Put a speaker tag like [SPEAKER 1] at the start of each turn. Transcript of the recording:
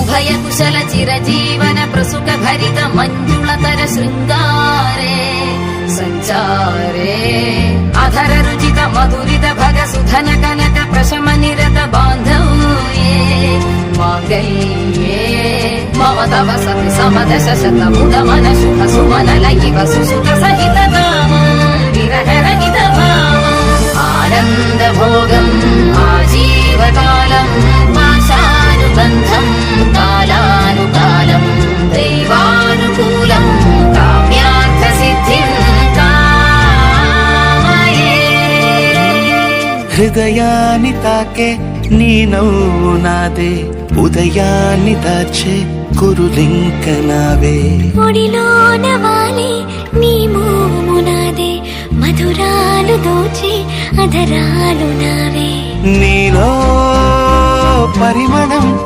[SPEAKER 1] ఉభయ కుశల చిరజీవన ప్రసుక భరిత మంజుళతర శృంగారే సంచారే అధర రుచిత మధురిత భగ సుధన కనక ప్రశమ నిరత బాంధవ్యే మాంగళ్యే మమ తవ సతి సమదశ శతముదమన శుభ సుమనల ఇవ సుసుత సహిత కామం విరహ రహిత భావం ఆనంద భోగం ఆజీవకాలం పాశానుబంధం కాలానుకాలం దైవానుకూలం కామ్యార్థ సిద్ధిం కామయే.
[SPEAKER 2] హృదయాన్ని తాకే నీ నవ్వు నాదే, ఉదయాన్ని దాచే కురులింక నావే.
[SPEAKER 3] ఒడిలోన వాలే నీ మోము నాదే, మధురాలు దోచే అధరాలు నావే.
[SPEAKER 2] నీలో పరిమళం